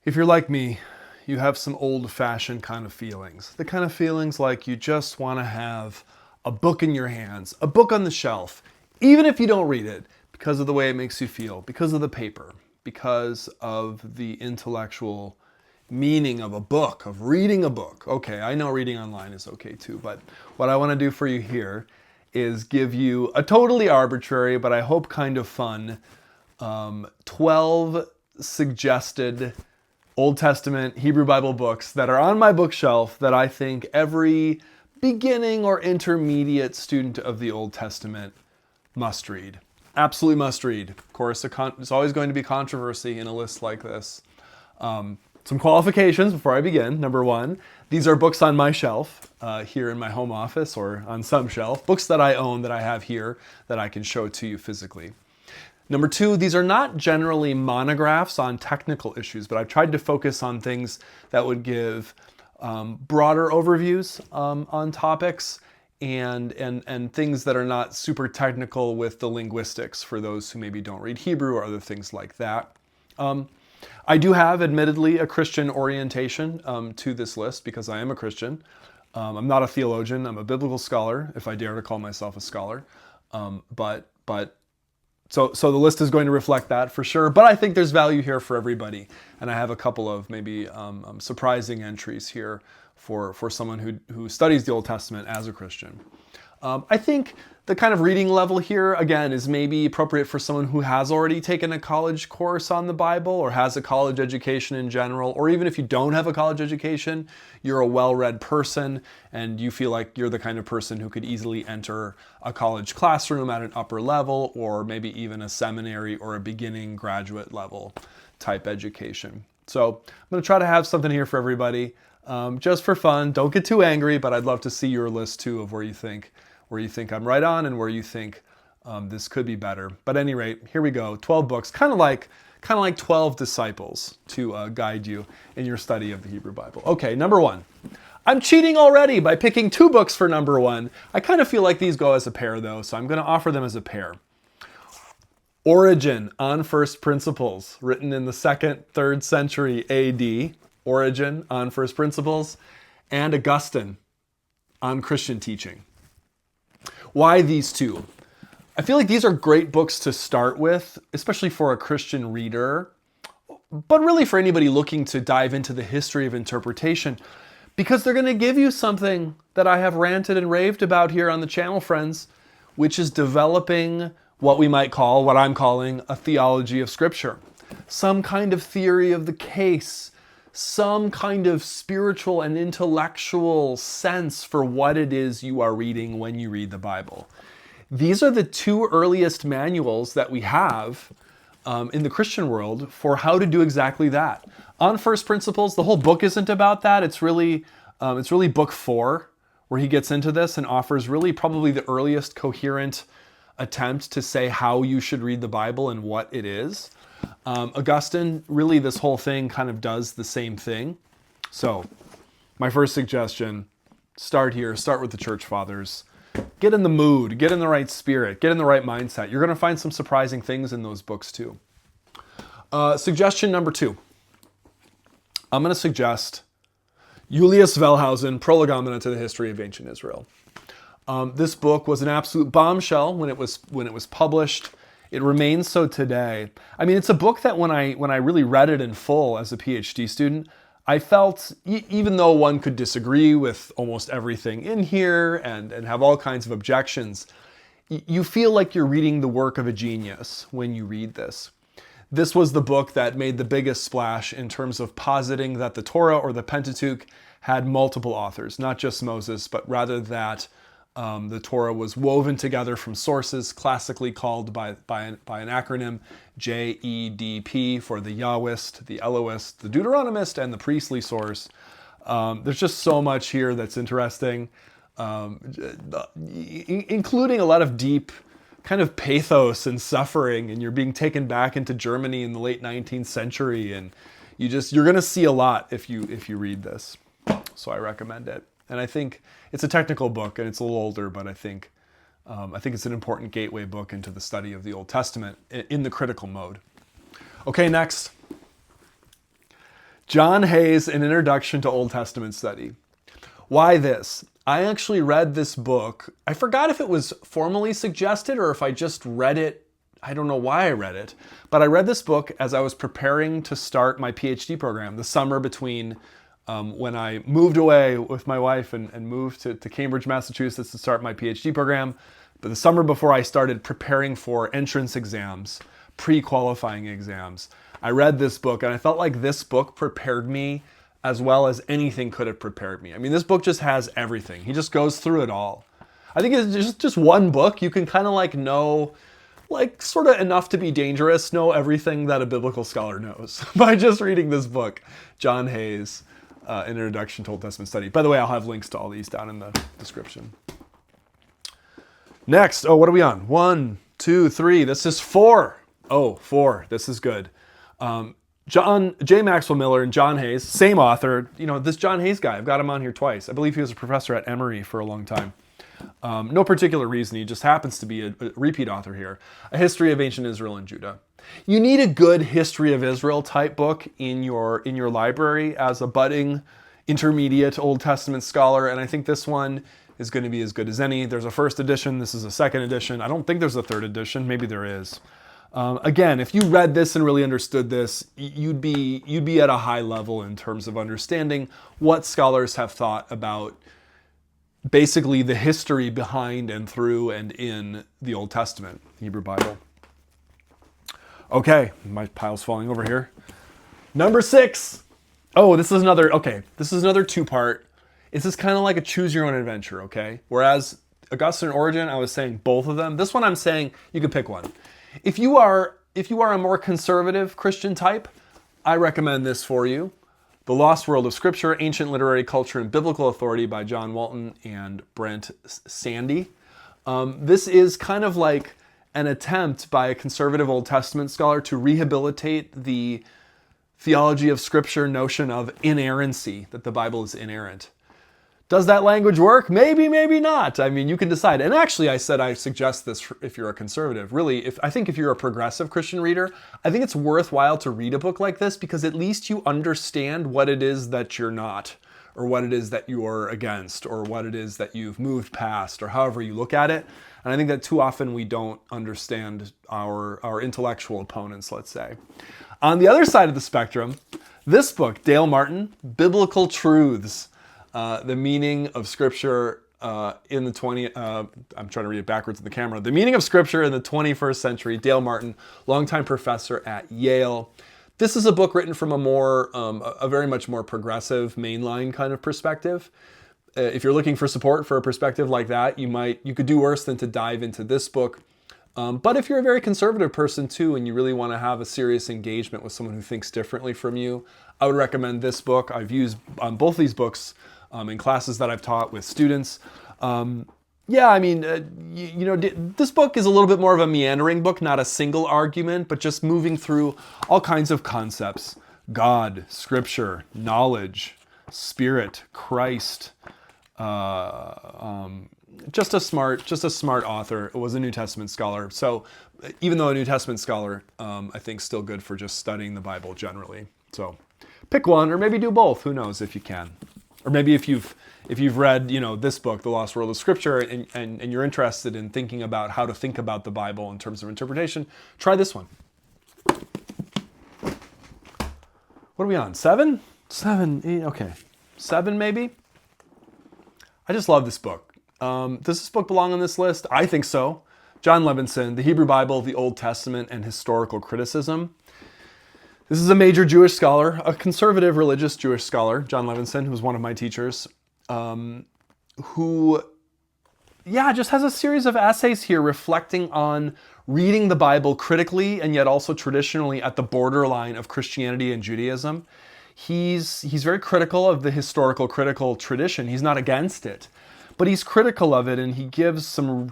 If you're like me, you have some old-fashioned kind of feelings. The kind of feelings like you just want to have a book in your hands, a book on the shelf, even if you don't read it, because of the way it makes you feel, because of the paper, because of the intellectual meaning of a book, of reading a book. Okay, I know reading online is okay too, but what I want to do for you here is give you a totally arbitrary, but I hope kind of fun, 12 suggested Old Testament Hebrew Bible books that are on my bookshelf that I think every beginning or intermediate student of the Old Testament must read. Absolutely must read. Of course, it's always going to be controversy in a list like this. Some qualifications before I begin. Number one, these are books on my shelf here in my home office or on some shelf. Books that I own that I have here that I can show to you physically. Number two, these are not generally monographs on technical issues, but I've tried to focus on things that would give broader overviews on topics and things that are not super technical with the linguistics for those who maybe don't read Hebrew or other things like that. I do have, admittedly, a Christian orientation to this list because I am a Christian. I'm not a theologian. I'm a biblical scholar, if I dare to call myself a scholar. So the list is going to reflect that for sure, but I think there's value here for everybody. And I have a couple of maybe surprising entries here for someone who studies the Old Testament as a Christian. I think the kind of reading level here, again, is maybe appropriate for someone who has already taken a college course on the Bible or has a college education in general, or even if you don't have a college education, you're a well-read person and you feel like you're the kind of person who could easily enter a college classroom at an upper level or maybe even a seminary or a beginning graduate level type education. So I'm going to try to have something here for everybody just for fun. Don't get too angry, but I'd love to see your list too of where you think I'm right on and where you think this could be better. But at any rate, here we go. 12 books, kind of like 12 disciples to guide you in your study of the Hebrew Bible. Okay, number one. I'm cheating already by picking 2 books for number one. I kind of feel like these go as a pair though, so I'm going to offer them as a pair. Origen on First Principles, written in the 2nd, 3rd century AD. Origen on First Principles, and Augustine on Christian teaching. Why these two? I feel like these are great books to start with, especially for a Christian reader, but really for anybody looking to dive into the history of interpretation, because they're going to give you something that I have ranted and raved about here on the channel, friends, which is developing what we might call, what I'm calling, a theology of Scripture. Some kind of theory of the case, some kind of spiritual and intellectual sense for what it is you are reading when you read the Bible. These are the 2 earliest manuals that we have in the Christian world for how to do exactly that. On First Principles, the whole book isn't about that. It's really book 4 where he gets into this and offers really probably the earliest coherent attempt to say how you should read the Bible and what it is. Augustine, really this whole thing kind of does the same thing. So my first suggestion, start with the church fathers. Get in the mood, get in the right spirit, get in the right mindset. You're going to find some surprising things in those books too. Suggestion number 2. I'm going to suggest Julius Wellhausen, Prolegomena to the History of Ancient Israel. This book was an absolute bombshell when it was published. It remains so today. I mean, it's a book that when I really read it in full as a PhD student, I felt, even though one could disagree with almost everything in here and have all kinds of objections, you feel like you're reading the work of a genius when you read this. This was the book that made the biggest splash in terms of positing that the Torah or the Pentateuch had multiple authors, not just Moses, but rather that the Torah was woven together from sources classically called by an acronym JEDP for the Yahwist, the Elohist, the Deuteronomist, and the priestly source. There's just so much here that's interesting, including a lot of deep kind of pathos and suffering, and you're being taken back into Germany in the late 19th century, and you're going to see a lot if you read this. So I recommend it. And I think it's a technical book and it's a little older, but I think it's an important gateway book into the study of the Old Testament in the critical mode. Okay, next. John Hayes, An Introduction to Old Testament Study. Why this? I actually read this book. I forgot if it was formally suggested or if I just read it. I don't know why I read it, but I read this book as I was preparing to start my PhD program, the summer between when I moved away with my wife and moved to Cambridge, Massachusetts to start my PhD program, but the summer before I started preparing for entrance exams, pre-qualifying exams. I read this book and I felt like this book prepared me as well as anything could have prepared me. I mean, this book just has everything. He just goes through it all. I think it's just one book. You can kind of like know, like sort of enough to be dangerous, know everything that a biblical scholar knows by just reading this book, John Hayes, An Introduction to Old Testament Study. By the way, I'll have links to all these down in the description. Next, what are we on? 1, 2, 3. This is 4. Oh, 4. This is good. J. Maxwell Miller and John Hayes, same author. You know, this John Hayes guy, I've got him on here twice. I believe he was a professor at Emory for a long time. No particular reason, he just happens to be a repeat author here. A History of Ancient Israel and Judah. You need a good History of Israel type book in your library as a budding intermediate Old Testament scholar, and I think this one is going to be as good as any. There's a first edition, this is a second edition. I don't think there's a third edition, maybe there is. Again, if you read this and really understood this, you'd be at a high level in terms of understanding what scholars have thought about basically the history behind and through and in the Old Testament, the Hebrew Bible. Okay, my pile's falling over here. Number 6. Oh, this is another two-part. This is kind of like a choose your own adventure, okay? Whereas Augustine and Origen, I was saying both of them. This one I'm saying you could pick one. If you are a more conservative Christian type, I recommend this for you. The Lost World of Scripture, Ancient Literary Culture and Biblical Authority by John Walton and Brent Sandy. This is kind of like an attempt by a conservative Old Testament scholar to rehabilitate the theology of Scripture notion of inerrancy, that the Bible is inerrant. Does that language work? Maybe, maybe not. I mean, you can decide. And actually, I said I suggest this if you're a conservative. Really, I think if you're a progressive Christian reader, I think it's worthwhile to read a book like this because at least you understand what it is that you're not, or what it is that you're against, or what it is that you've moved past, or however you look at it. And I think that too often we don't understand our intellectual opponents, let's say. On the other side of the spectrum, this book, Dale Martin, Biblical Truths. The meaning of Scripture in the 20th, I'm trying to read it backwards in the camera. The meaning of Scripture in the 21st century, Dale Martin, longtime professor at Yale. This is a book written from a very much more progressive, mainline kind of perspective. If you're looking for support for a perspective like that, you could do worse than to dive into this book. But if you're a very conservative person too, and you really want to have a serious engagement with someone who thinks differently from you, I would recommend this book. I've used both these books in classes that I've taught with students. This book is a little bit more of a meandering book, not a single argument, but just moving through all kinds of concepts. God, Scripture, knowledge, Spirit, Christ. Just a smart author. Was a New Testament scholar. So even though a New Testament scholar, I think still good for just studying the Bible generally. So pick one, or maybe do both. Who knows if you can. Or maybe if you've read, this book, The Lost World of Scripture, and you're interested in thinking about how to think about the Bible in terms of interpretation, try this one. What are we on? 7? 7, 8, okay. 7 maybe? I just love this book. Does this book belong on this list? I think so. John Levenson, The Hebrew Bible, the Old Testament, and Historical Criticism. This is a major Jewish scholar, a conservative religious Jewish scholar, John Levenson, who was one of my teachers, who just has a series of essays here reflecting on reading the Bible critically and yet also traditionally at the borderline of Christianity and Judaism. He's very critical of the historical critical tradition. He's not against it, but he's critical of it, and he gives some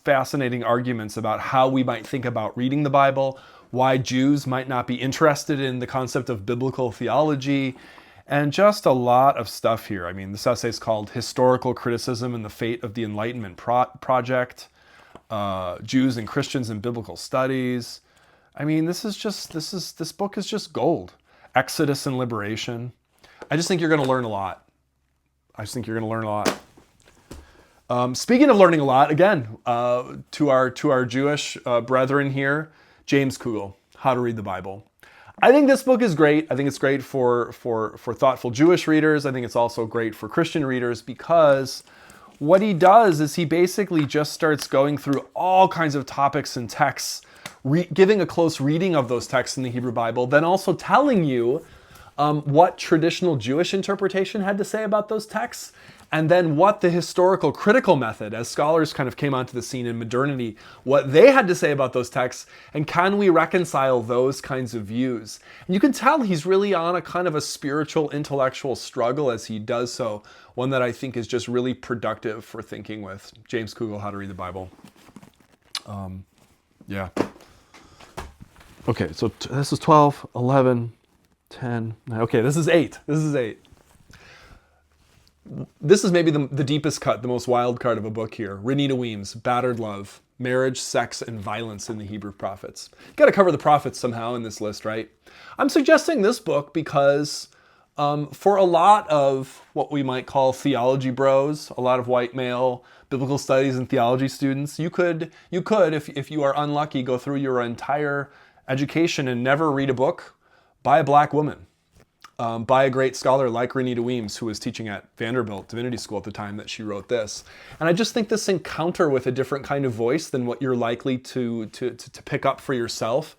fascinating arguments about how we might think about reading the Bible, why Jews might not be interested in the concept of biblical theology, and just a lot of stuff here. I mean, this essay is called Historical Criticism and the Fate of the Enlightenment Project, Jews and Christians in Biblical Studies. I mean, this book is just gold. Exodus and liberation. I just think you're going to learn a lot. Speaking of learning a lot, again, to our Jewish brethren here, James Kugel, How to Read the Bible. I think this book is great. I think it's great for thoughtful Jewish readers. I think it's also great for Christian readers, because what he does is he basically just starts going through all kinds of topics and texts, giving a close reading of those texts in the Hebrew Bible, then also telling you what traditional Jewish interpretation had to say about those texts, and then what the historical critical method, as scholars kind of came onto the scene in modernity, what they had to say about those texts, and can we reconcile those kinds of views. And you can tell he's really on a kind of a spiritual, intellectual struggle as he does so, one that I think is just really productive for thinking with. James Kugel, How to Read the Bible. Yeah. Okay, so this is 12, 11, 10. Okay, this is 8. This is maybe the deepest cut, the most wild card of a book here. Rita Willis, Battered Love, Marriage, Sex, and Violence in the Hebrew Prophets. Got to cover the prophets somehow in this list, right? I'm suggesting this book because for a lot of what we might call theology bros, a lot of white male biblical studies and theology students, you could, if you are unlucky, go through your entire education and never read a book by a black woman. By a great scholar like Rita Willis, who was teaching at Vanderbilt Divinity School at the time that she wrote this. And I just think this encounter with a different kind of voice than what you're likely to pick up for yourself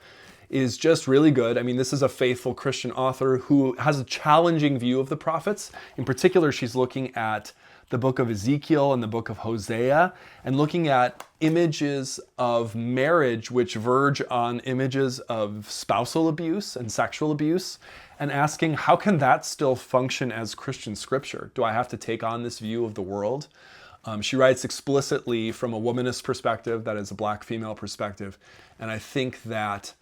is just really good. I mean, this is a faithful Christian author who has a challenging view of the prophets. In particular, she's looking at the book of Ezekiel and the book of Hosea, and looking at images of marriage which verge on images of spousal abuse and sexual abuse, and asking, how can that still function as Christian scripture? Do I have to take on this view of the world? She writes explicitly from a womanist perspective, that is a black female perspective, and I think that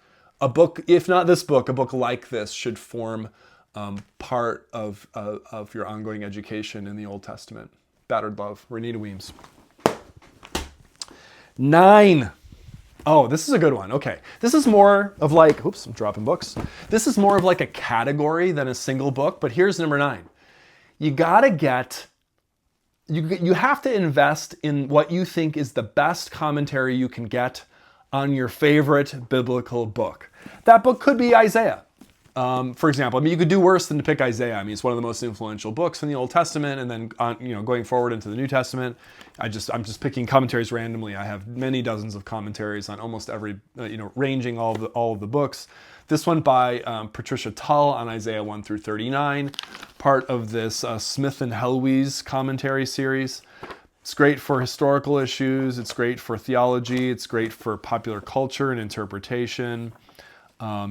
a book, if not this book, a book like this should form part of your ongoing education in the Old Testament. Battered Love, Rita Willis. 9. Oh, this is a good one. Okay. This is more of like, oops, I'm dropping books. This is more of like a category than a single book, but here's number 9. You have to invest in what you think is the best commentary you can get on your favorite biblical book. That book could be Isaiah. For example, I mean, you could do worse than to pick Isaiah. I mean, it's one of the most influential books in the Old Testament, and then going forward into the New Testament, I'm just picking commentaries randomly. I have many dozens of commentaries on almost every, ranging all of the books. This one by Patricia Tull on Isaiah 1 through 39, part of this Smith and Helwys commentary series. It's great for historical issues. It's great for theology. It's great for popular culture and interpretation.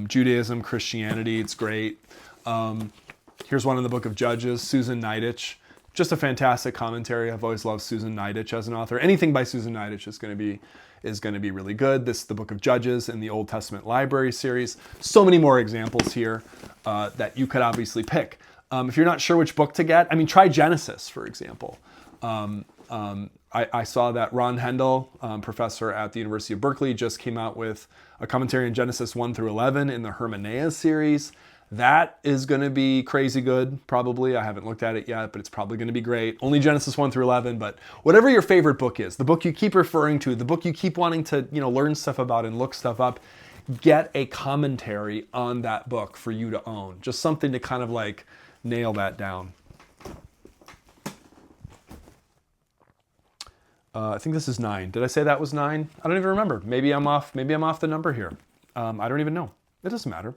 Judaism, Christianity, it's great. Here's one in the book of Judges, Susan Niditch. Just a fantastic commentary. I've always loved Susan Niditch as an author. Anything by Susan Niditch is going to be really good. This is the book of Judges in the Old Testament Library series. So many more examples here that you could obviously pick. If you're not sure which book to get, I mean, try Genesis, for example. I saw that Ron Hendel, professor at the University of Berkeley, just came out with a commentary on Genesis 1 through 11 in the Hermeneia series. That is going to be crazy good, probably. I haven't looked at it yet, but it's probably going to be great. Only Genesis 1 through 11, but whatever your favorite book is, the book you keep referring to, the book you keep wanting to learn stuff about and look stuff up, get a commentary on that book for you to own. Just something to kind of like nail that down. I think this is 9. Did I say that was 9? I don't even remember. Maybe I'm off the number here. I don't even know. It doesn't matter.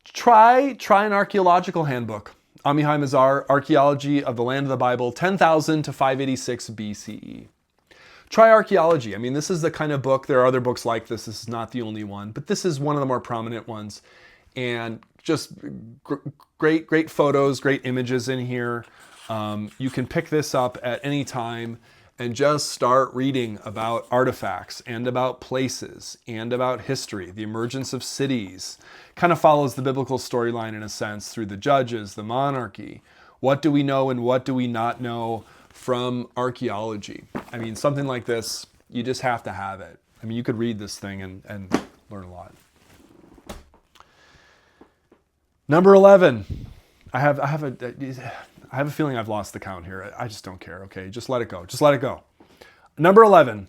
Try an archaeological handbook. Amihai Mazar, Archaeology of the Land of the Bible, 10,000 to 586 BCE. Try Archaeology. I mean, this is the kind of book, there are other books like this. This is not the only one, but this is one of the more prominent ones. And just great photos, great images in here. You can pick this up at any time and just start reading about artifacts and about places and about history, the emergence of cities. Kind of follows the biblical storyline in a sense through the judges, the monarchy. What do we know and what do we not know from archaeology? I mean, something like this, you just have to have it. I mean, you could read this thing and learn a lot. Number 11. I have a feeling I've lost the count here. I just don't care. Okay, just let it go. Just let it go. Number 11,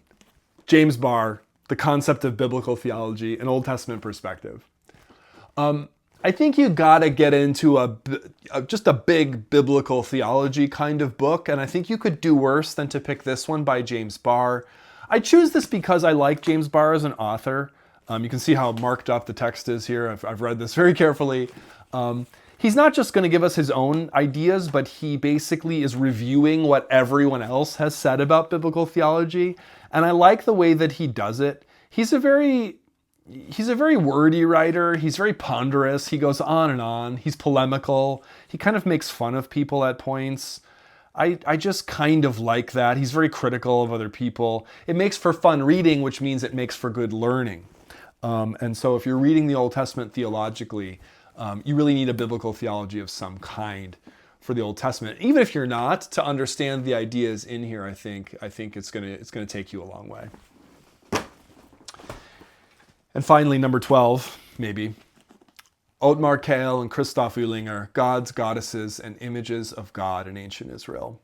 James Barr, The Concept of Biblical Theology, an Old Testament Perspective. I think you gotta get into just a big biblical theology kind of book, and I think you could do worse than to pick this one by James Barr. I choose this because I like James Barr as an author. You can see how marked up the text is here. I've read this very carefully. He's not just going to give us his own ideas, but he basically is reviewing what everyone else has said about biblical theology. And I like the way that he does it. He's a very wordy writer. He's very ponderous. He goes on and on. He's polemical. He kind of makes fun of people at points. I just kind of like that. He's very critical of other people. It makes for fun reading, which means it makes for good learning. And so if you're reading the Old Testament theologically, you really need a biblical theology of some kind for the Old Testament. Even if you're not, to understand the ideas in here, I think it's gonna take you a long way. And finally, number 12, maybe, Ottmar Kahl and Christoph Uhlinger, Gods, Goddesses, and Images of God in Ancient Israel.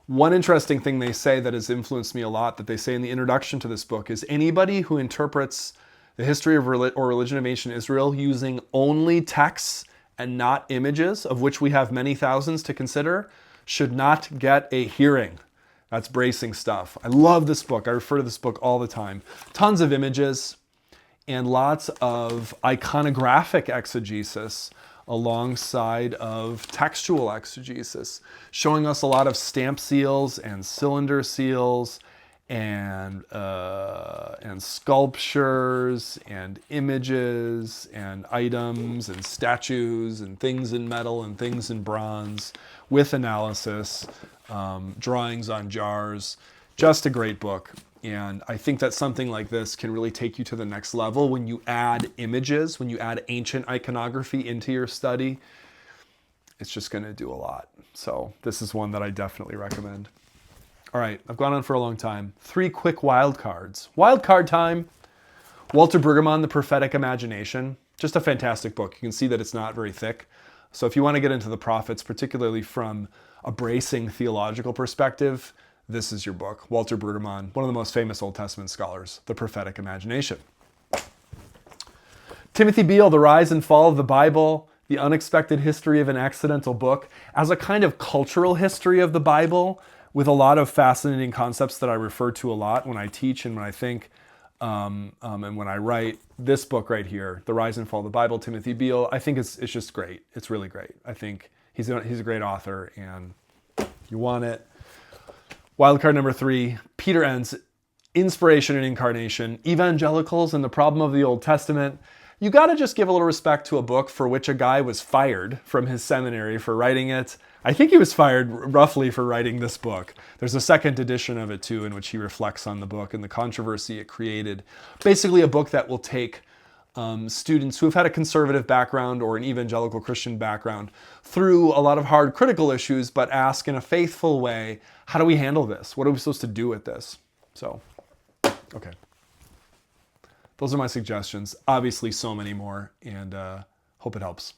One interesting thing they say that has influenced me a lot, that they say in the introduction to this book, is anybody who interprets the history of or religion of ancient Israel using only texts and not images, of which we have many thousands to consider, should not get a hearing. That's bracing stuff. I love this book. I refer to this book all the time. Tons of images and lots of iconographic exegesis alongside of textual exegesis, showing us a lot of stamp seals and cylinder seals and sculptures and images and items and statues and things in metal and things in bronze with analysis, drawings on jars. Just a great book. And I think that something like this can really take you to the next level when you add images, when you add ancient iconography into your study. It's just going to do a lot. So this is one that I definitely recommend. All right, I've gone on for a long time. 3 quick wild cards. Wild card time. Walter Brueggemann, The Prophetic Imagination. Just a fantastic book. You can see that it's not very thick. So if you want to get into the prophets, particularly from a bracing theological perspective, this is your book. Walter Brueggemann, one of the most famous Old Testament scholars, The Prophetic Imagination. Timothy Beale, The Rise and Fall of the Bible, The Unexpected History of an Accidental Book, as a kind of cultural history of the Bible, with a lot of fascinating concepts that I refer to a lot when I teach and when I think, and when I write. This book right here, The Rise and Fall of the Bible, Timothy Beale, I think it's just great. It's really great. I think he's a great author, and you want it. Wildcard number 3, Peter Enns, Inspiration and Incarnation, Evangelicals and the Problem of the Old Testament. You got to just give a little respect to a book for which a guy was fired from his seminary for writing it. I think he was fired roughly for writing this book. There's a second edition of it too, in which he reflects on the book and the controversy it created. Basically a book that will take students who have had a conservative background or an evangelical Christian background through a lot of hard critical issues, but ask in a faithful way, how do we handle this? What are we supposed to do with this? So, okay. Those are my suggestions. Obviously so many more, and hope it helps.